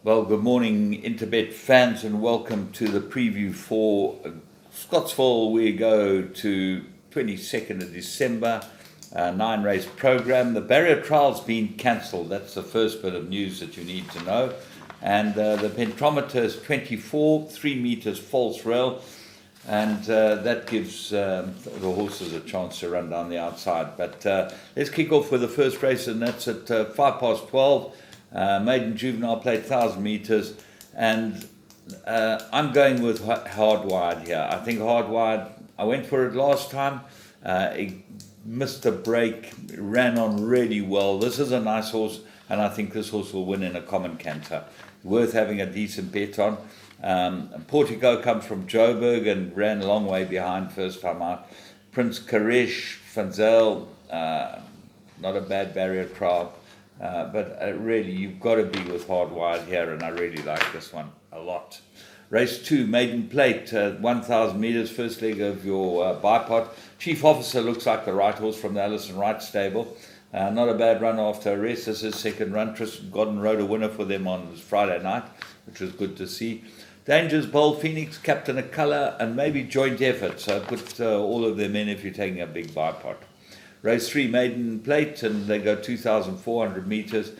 Well, good morning, Interbet fans, and welcome to the preview for Scottsville. We go to 22nd of December, 9-race program. The barrier trial's been cancelled. That's the first bit of news that you need to know. And the pentometer is 24, 3 meters false rail, and that gives the horses a chance to run down the outside. But let's kick off with the first race, and that's at 12:05. Maiden Juvenile played 1,000 meters, and I'm going with Hardwired here. I think Hardwired, I went for it last time. It missed a break, ran on really well. This is a nice horse, and I think this horse will win in a common canter. Worth having a decent bet on. Portico comes from Joburg and ran a long way behind first time out. Prince Karesh, Fanzel, not a bad barrier trial. But really, you've got to be with Hardwired here, and I really like this one a lot. Race 2, Maiden Plate, 1,000 meters, first leg of your bipod. Chief Officer looks like the right horse from the Allison Wright stable. Not a bad run after a rest. This is his second run. Tristan Godden rode a winner for them on Friday night, which was good to see. Danger's Bold Phoenix, Captain of Colour, and maybe joint effort. So put all of them in if you're taking a big bipod. Race 3, Maiden Plate, and they go 2,400 meters.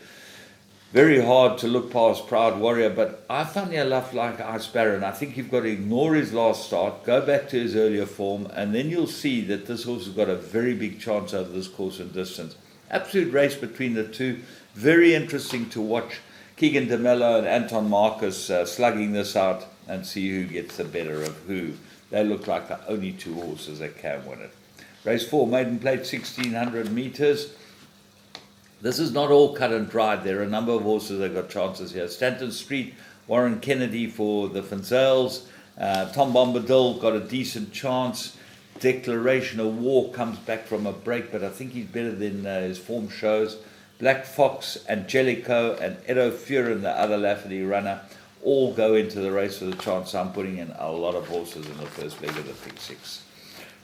Very hard to look past Proud Warrior, but I found you like Ice Baron. I think you've got to ignore his last start, go back to his earlier form, and then you'll see that this horse has got a very big chance over this course and distance. Absolute race between the two. Very interesting to watch. Keegan DeMello and Anton Marcus slugging this out and see who gets the better of who. They look like the only two horses that can win it. Race 4, Maiden Plate, 1,600 meters. This is not all cut and dried. There are a number of horses that got chances here. Stanton Street, Warren Kennedy for the Fanzels. Tom Bombadil got a decent chance. Declaration of War comes back from a break, but I think he's better than his form shows. Black Fox, Angelico, and Edo Furin, the other Lafferty runner, all go into the race with a chance. I'm putting in a lot of horses in the first leg of the Pick 6.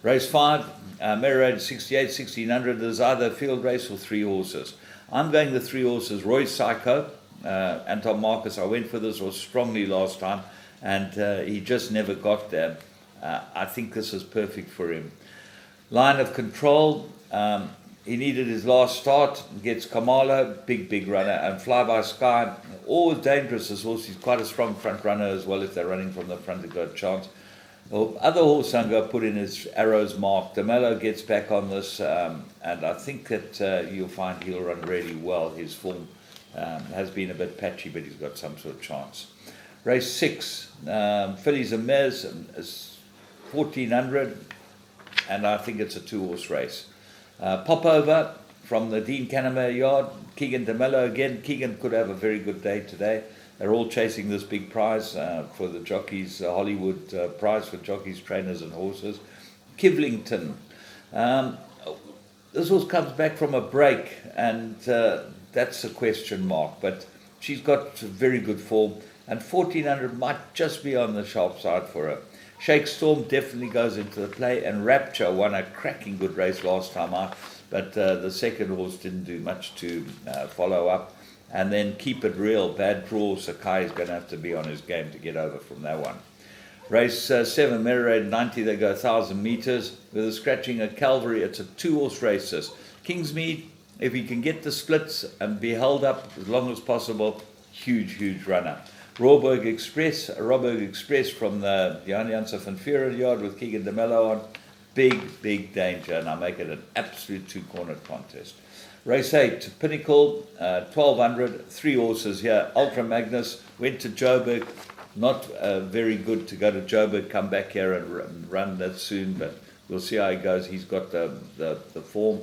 Race 5, Merritt 68, 1,600. There's either a field race or 3 horses. I'm going the 3 horses. Roy Psycho, Anton Marcus. I went for this horse strongly last time, and he just never got there. I think this is perfect for him. Line of Control. He needed his last start. Gets Kamala, big runner, and Fly By Sky. Always dangerous. This horse. He's quite a strong front runner as well. If they're running from the front, they've got a chance. Well, other horse I'm going to put in his arrows mark. DeMello gets back on this, and I think that you'll find he'll run really well. His form has been a bit patchy, but he's got some sort of chance. Race 6, Fillies and Mares, is 1,400, and I think it's a 2-horse race. Popover from the Dean Canamere yard. Keegan DeMello again. Keegan could have a very good day today. They're all chasing this big prize for the jockeys, Hollywood prize for jockeys, trainers and horses. Kivlington. This horse comes back from a break, and that's a question mark. But she's got very good form, and 1,400 might just be on the sharp side for her. Shake Storm definitely goes into the play, and Rapture won a cracking good race last time out, but the second horse didn't do much to follow up. And then Keep It Real, bad draw. Sakai is going to have to be on his game to get over from that one. Race 7, Merritt 90, they go 1,000 meters. With a scratching at Calvary, it's a 2-horse race. Kingsmead, if he can get the splits and be held up as long as possible, huge runner. Roberg Express from the Janse van Vuren yard with Keegan DeMello on. Big danger, and I make it an absolute 2-corner contest. Race 8, Pinnacle, 1,200, 3 horses here. Ultra Magnus went to Joburg. Not very good to go to Joburg, come back here and run that soon, but we'll see how he goes. He's got the form.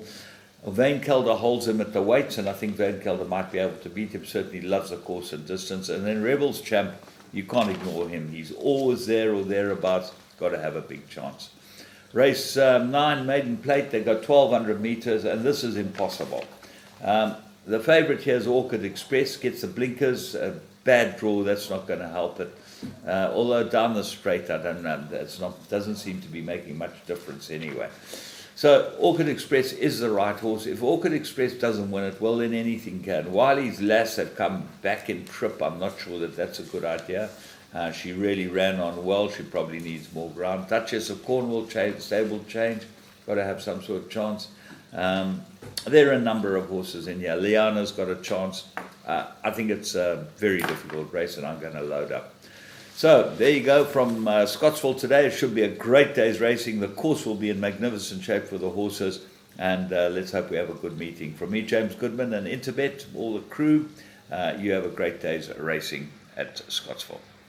Van Kelder holds him at the weights, and I think Van Kelder might be able to beat him. Certainly loves the course and distance. And then Rebels Champ, you can't ignore him. He's always there or thereabouts. Got to have a big chance. Race 9, Maiden Plate, they go 1,200 meters, and this is impossible. The favourite here is Orchid Express, gets the blinkers, a bad draw, that's not going to help it. Although down the straight, I don't know, doesn't seem to be making much difference anyway. So Orchid Express is the right horse. If Orchid Express doesn't win it, well, then anything can. Wiley's Lass had come back in trip. I'm not sure that that's a good idea. She really ran on well. She probably needs more ground. Duchess of Cornwall, stable change. Got to have some sort of chance. There are a number of horses in here. Liana's got a chance. I think it's a very difficult race, and I'm going to load up. So there you go from Scottsville today. It should be a great day's racing. The course will be in magnificent shape for the horses, and let's hope we have a good meeting. From me, James Goodman, and Interbet, all the crew, you have a great day's racing at Scottsville.